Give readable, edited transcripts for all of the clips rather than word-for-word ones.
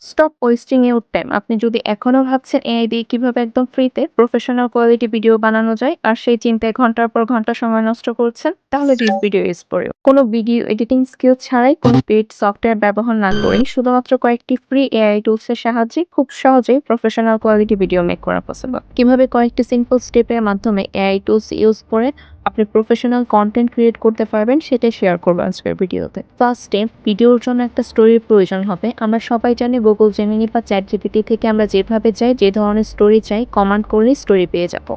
Stop wasting your time. আপনি যদি এখনো ভাবছেন এআই দিয়ে কিভাবে একদম ফ্রিতে প্রফেশনাল কোয়ালিটি ভিডিও বানানো যায় আর সেই চিন্তায় ঘন্টার পর ঘন্টা সময় নষ্ট করছেন, তাহলে this video is for you. কোনো ভিডিও এডিটিং স্কিল ছাড়াই, কোনো পেইড সফটওয়্যার ব্যবহার না করেই, শুধুমাত্র কয়েকটি ফ্রি এআই টুলসের সাহায্যে খুব সহজেই প্রফেশনাল কোয়ালিটি ভিডিও মেক করা পসিবল। কিভাবে কয়েকটি সিম্পল স্টেপের মাধ্যমে এআই টুলস ইউজ করে আপনি প্রফেশনাল কন্টেন্ট ক্রিয়েট করতে পারবেন, সেটাই শেয়ার করবো আজকের ভিডিওতে। ফার্স্ট স্টেপ, ভিডিওর জন্য একটা স্টোরির প্রয়োজন হবে। আমরা সবাই জানি গুগল জেমিনি বা চ্যাট জিপিটি থেকে আমরা যেভাবে চাই, যে ধরনের স্টোরি চাই, কমান্ড করলেই স্টোরি পেয়ে যাব।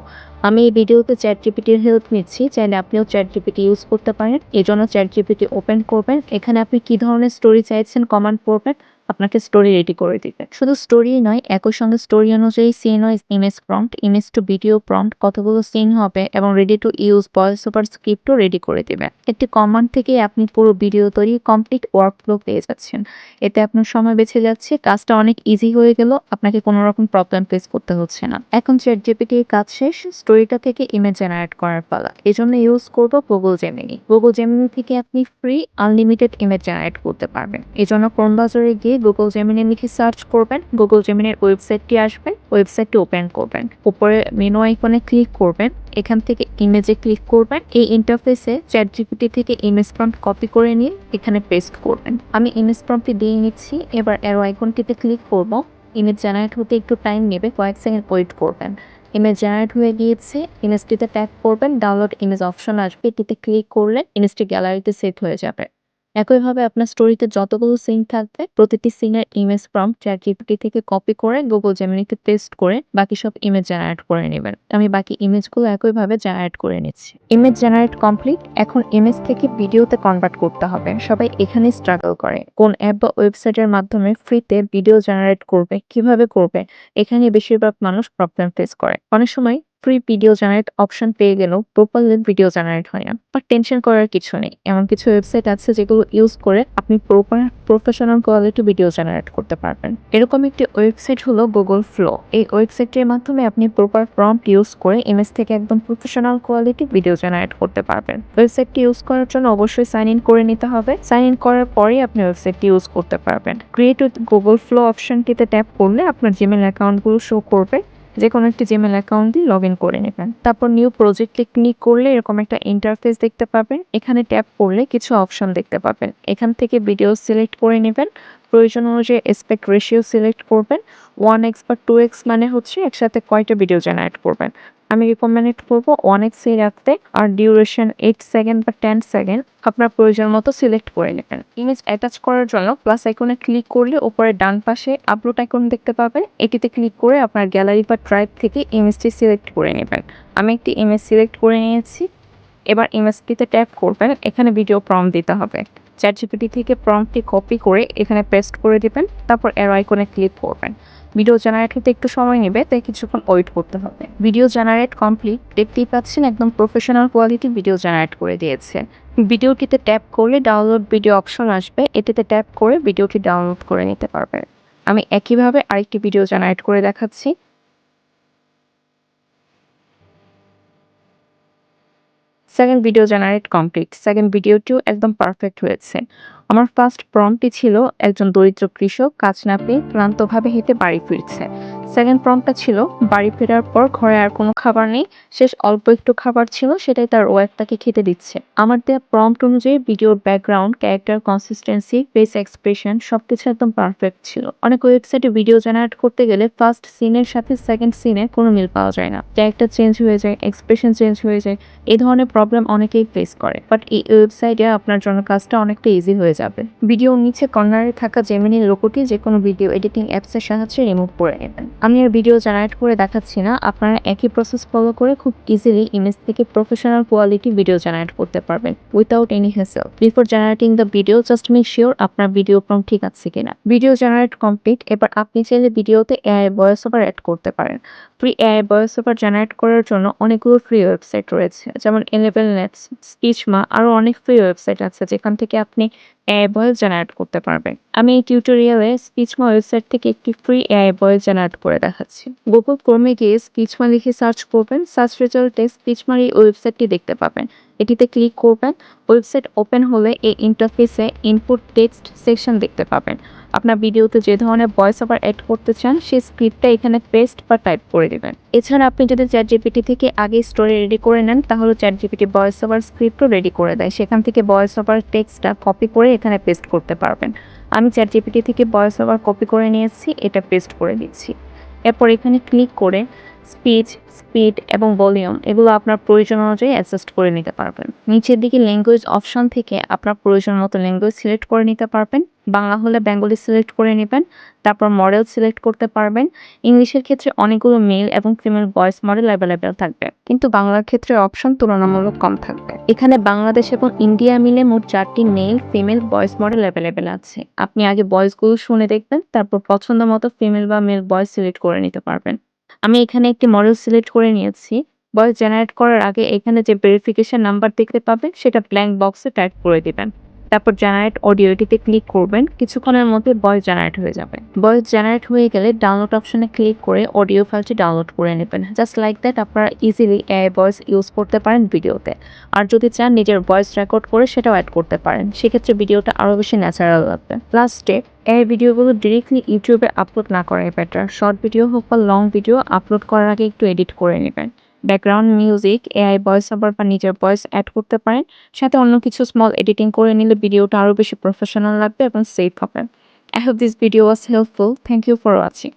আমি এই ভিডিওতে চ্যাট জিপিটির হেল্প নিচ্ছি, চাইলে আপনিও চ্যাট জিপিটি ইউজ করতে পারেন। এই জন্য চ্যাট জিপিটি ওপেন করবেন, এখানে আপনি কি ধরনের স্টোরি চাইছেন কমান্ড করবেন, আপনাকে স্টোরি রেডি করে দিবে। শুধু স্টোরি নয়, একই সঙ্গে স্টোরি অনুযায়ী scene wise image prompt, image to video prompt, কতগুলো সিন হবে এবং ready to use voice over স্ক্রিপ্টও রেডি করে দিবে। একটি কমান্ড থেকে আপনি পুরো ভিডিও তৈরি কমপ্লিট ওয়ার্কফ্লো পেয়ে যাচ্ছেন। এতে আপনার সময় বেঁচে যাচ্ছে, কাজটা অনেক ইজি হয়ে গেল, আপনাকে কোনো রকম প্রবলেম ফেস করতে হচ্ছে না। এখন চ্যাট জিপিটির কাজ শেষ, স্টোরিটা থেকে ইমেজ জেনারেট করার পালা। এজন্য ইউজ করব গুগল জেমিনি। গুগল জেমিনি থেকে আপনি ফ্রি আনলিমিটেড ইমেজ জেনারেট করতে পারবেন। এজন্য ক্রোম ব্রাউজারে গিয়ে গুগল জেমিনি লিখে সার্চ করবেন, গুগল জেমিনির ওয়েবসাইটটি আসবে, ওয়েবসাইটটি ওপেন করবেন, উপরে মেনু আইকনে ক্লিক করবেন, এখান থেকে ইমেজে ক্লিক করবেন। এই ইন্টারফেসে চ্যাট জিপিটি থেকে ইমেজ প্রম্পট কপি করে নিয়ে এখানে পেস্ট করবেন। আমি ইমেজ প্রম্পটটি দিয়ে নিচ্ছি, এবার অ্যারো আইকনটিতে ক্লিক করব। ইমেজ জেনারেট হতে একটু টাইম নেবে, কয়েক সেকেন্ড ওয়েট করবেন। ইমেজ জেনারেট হয়ে গিয়েছে, ইমেজটিতে ট্যাপ করবেন, ডাউনলোড ইমেজ অপশন আসবে, এটিতে ক্লিক করলে ইমেজটি গ্যালারিতে সেভ হয়ে যাবে। একইভাবে আপনার স্টোরিতে যতগুলো সিন থাকবে, প্রতিটি সিনের ইমেজ প্রম্পট চ্যাট জিপিটি থেকে কপি করে গুগল জেমিনিতে পেস্ট করে বাকি সব ইমেজ জেনারেট করে নেবেন। আমি বাকি ইমেজগুলো একইভাবে জেনারেট করে নিচ্ছি। Image generate complete. এখন ইমেজ থেকে ভিডিওতে কনভার্ট করতে হবে। সবাই এখানে স্ট্রাগল করে, কোন অ্যাপ বা ওয়েবসাইটের মাধ্যমে ফ্রিতে ভিডিও জেনারেট করবে, কিভাবে করবে, এখানে বেশিরভাগ মানুষ প্রবলেম ফেস করে। অনেক সময় ফ্রি ভিডিও জেনারেট অপশন পেয়ে গেলেও প্রপারলি ভিডিও জেনারেট হয় না। বাট টেনশন করার কিছু নেই, এমন কিছু ওয়েবসাইট আছে যেগুলো ইউজ করে আপনি প্রফেশনাল কোয়ালিটি ভিডিও জেনারেট করতে পারবেন। এরকম একটি ওয়েবসাইট হলো গুগল ফ্লো। এই ওয়েবসাইটের মাধ্যমে আপনি প্রপার প্রম্পট ইউজ করে ইমেজ থেকে একদম প্রফেশনাল কোয়ালিটি ভিডিও জেনারেট করতে পারবেন। ওয়েবসাইটটি ইউজ করার জন্য অবশ্যই সাইন ইন করে নিতে হবে। সাইন ইন করার পরেই আপনি ওয়েবসাইটটি ইউজ করতে পারবেন। ক্রিয়েট উইথ গুগল ফ্লো অপশনটিতে ট্যাপ করলে আপনার জিমেল অ্যাকাউন্টগুলো শো করবে। যে কোনো একটি জিমেল অ্যাকাউন্ট দিয়ে লগ ইন করে নেবেন। তারপর নিউ প্রজেক্টে ক্লিক করলে এরকম একটা ইন্টারফেস দেখতে পাবেন। এখানে ট্যাপ করলে কিছু অপশন দেখতে পাবেন। এখান থেকে ভিডিও সিলেক্ট করে নেবেন। প্রয়োজন অনুযায়ী এসপেক্ট রেশিও সিলেক্ট করবেন। 1x বা 2x মানে হচ্ছে একসাথে কয়টা ভিডিও জেনারেট করবেন। আমি রিকমেন্ড করবো 1x-এই রাখতে, আর ডিউরেশন 8 সেকেন্ড বা 10 সেকেন্ড আপনার প্রয়োজন মতো সিলেক্ট করে নেবেন। ইমেজ অ্যাটাচ করার জন্য প্লাস আইকনে ক্লিক করলে উপরে ডান পাশে আপলোড আইকন দেখতে পাবেন। এটিতে ক্লিক করে আপনার গ্যালারি বা ড্রাইভ থেকে ইমেজটি সিলেক্ট করে নেবেন। আমি একটি ইমেজ সিলেক্ট করে নিয়েছি। এবার ইমেজটিতে ট্যাপ করবেন, এখানে ভিডিও প্রম্পট দিতে হবে। চ্যাট জিপিটি থেকে প্রম্পটটি কপি করে এখানে পেস্ট করে দিবেন, তারপর অ্যারো আইকনে ক্লিক করবেন। ভিডিও জেনারেট হতে একটু সময় নেবে, তাই কিছুক্ষণ ওয়েট করতে হবে। Video generate complete. দেখতেই পাচ্ছেন একদম প্রফেশনাল কোয়ালিটি ভিডিও জেনারেট করে দিয়েছে। ভিডিওটিতে ট্যাপ করলে ডাউনলোড ভিডিও অপশন আসবে, এটিতে ট্যাপ করে ভিডিওটি ডাউনলোড করে নিতে পারবেন। আমি একইভাবে আরেকটি ভিডিও জেনারেট করে দেখাচ্ছি। Second video generate complete. Second ভিডিওটিও একদম পারফেক্ট হয়েছে। আমার ফার্স্ট প্রম্পটটি ছিল একজন দরিদ্র কৃষক কাজ না পেয়ে ক্লান্তভাবে হেঁটে বাড়ি ফিরছে। সেকেন্ড প্রম্পটটা ছিল বাড়ি ফেরার পর ঘরে আর কোনো খাবার নেই, শেষ অল্প একটু খাবার ছিল, সেটাই তার ওয়াইফ তাকে খেতে দিচ্ছে। আমার দেওয়া প্রম্পট অনুযায়ী ভিডিওর background, character consistency, face expression সবকিছু একদম পারফেক্ট ছিল। অনেক ওয়েবসাইটে ভিডিও জেনারেট করতে গেলে ফার্স্ট সিনের সাথে সেকেন্ড সিনে কোনো মিল পাওয়া যায় না, ক্যারেক্টার চেঞ্জ হয়ে যায়, এক্সপ্রেশন চেঞ্জ হয়ে যায়। এই ধরনের প্রবলেম অনেকেই ফেস করে, বাট এই ওয়েবসাইটে আপনার জন্য কাজটা অনেকটা ইজি হয়ে যাবে। ভিডিওর নিচে কর্নারে থাকা জেমিনির লোগোটি যে কোনো ভিডিও এডিটিং অ্যাপসের সাহায্যে রিমুভ করে নেবেন। আমি আর ভিডিও জেনারেট করে দেখাচ্ছি না, আপনারা একই প্রসেস ফলো করে খুব ইজিলি ইমেজ থেকে প্রফেশনাল কোয়ালিটি ভিডিও জেনারেট করতে পারবেন without any hassle. Before generating the video just make sure আপনার ভিডিও প্রম্পট ঠিক আছে কিনা। Video generate complete. এবার আপনি চাইলে ভিডিওতে এআই ভয়েস ওভার অ্যাড করতে পারেন। Free AI voice over generate করার জন্য অনেকগুলো ফ্রি ওয়েবসাইট রয়েছে, যেমন এলেভেল নেটস, স্পিচমা, আরও অনেক ফ্রি ওয়েবসাইট আছে যেখান থেকে আপনি এআই ভয়েস জেনারেট করতে পারবেন। আমি এই টিউটোরিয়ালে স্পিচমা ওয়েবসাইট থেকে একটি ফ্রি এআই ভয়েস জেনারেট করে দেখাচ্ছি। গুগল ক্রোমে গিয়ে স্পিচমা লিখে সার্চ করবেন, সার্চ রেজাল্টে স্পিচমার এই ওয়েবসাইটটি দেখতে পাবেন। এটিতে ক্লিক করবেন। ওয়েবসাইট ওপেন হলে এই ইন্টারফেসে ইনপুট টেক্সট সেকশন দেখতে পাবেন। আপনার ভিডিওতে যে ধরনের ভয়েস ওভার এড করতে চান সেই স্ক্রিপ্টটা এখানে পেস্ট বা টাইপ করে দিবেন। এছাড়া আপনি যদি ChatGPT থেকে আগে স্টোরি রেডি করে নেন তাহলে ChatGPT ভয়েস ওভার স্ক্রিপ্টও রেডি করে দেয়। সেখান থেকে ভয়েস ওভার টেক্সটটা কপি করে এখানে পেস্ট করতে পারবেন। আমি ChatGPT থেকে ভয়েস ওভার কপি করে নিয়েছি, এটা পেস্ট করে দিচ্ছি। এরপর এখানে ক্লিক করে স্পিচ, স্পিড এবং ভলিউম এগুলো আপনার প্রয়োজন অনুযায়ী অ্যাডজাস্ট করে নিতে পারবেন। নিচের দিকে ল্যাঙ্গুয়েজ অপশন থেকে আপনার প্রয়োজন মতো ল্যাঙ্গুয়েজ সিলেক্ট করে নিতে পারবেন। বাংলা হলে বেঙ্গলি সিলেক্ট করে নেবেন। তারপর মডেল সিলেক্ট করতে পারবেন। ইংলিশের ক্ষেত্রে অনেকগুলো মেল এবং ফিমেল ভয়েস মডেল অ্যাভেলেবেল থাকবে, কিন্তু বাংলার ক্ষেত্রে অপশন তুলনামূলক কম থাকবে। এখানে বাংলাদেশ এবং ইন্ডিয়া মিলে মোট 4টি male female voice model available আছে। আপনি আগে ভয়েসগুলো শুনে দেখবেন, তারপর পছন্দ মতো ফিমেল বা মেল ভয়েস সিলেক্ট করে নিতে পারবেন। আমি এখানে একটি মডেল সিলেক্ট করে নিয়েছি। ভয়েস জেনারেট করার আগে এখানে যে ভেরিফিকেশন নাম্বার দেখতে পাবেন সেটা ব্ল্যাঙ্ক বক্সে টাইপ করে দিবেন। তারপর জেনারেট অডিও এটিতে ক্লিক করবেন। কিছুক্ষণের মধ্যে ভয়েস জেনারেট হয়ে যাবে। ভয়েস জেনারেট হয়ে গেলে ডাউনলোড অপশনে ক্লিক করে অডিও ফাইলটি ডাউনলোড করে নেবেন। জাস্ট লাইক দ্যাট আপনারা ইজিলি এআই ভয়েস ইউজ করতে পারেন ভিডিওতে। আর যদি চান নিজের ভয়েস রেকর্ড করে সেটাও অ্যাড করতে পারেন। সেক্ষেত্রে ভিডিওটা আরও বেশি ন্যাচারাল লাগবে। লাস্ট স্টেপ, এই ভিডিওগুলো ডিরেক্টলি ইউটিউবে আপলোড না করাই বেটার। শর্ট ভিডিও হোক বা লং ভিডিও আপলোড করার আগে একটু এডিট করে নেবেন। Background music, AI voice over বা নিজের ভয়েস অ্যাড করতে পারেন। সাথে অন্য কিছু স্মল এডিটিং করে নিলে ভিডিওটা আরও বেশি প্রফেশনাল লাগবে এবং সেফ হবে। I hope this video was helpful. Thank you for watching.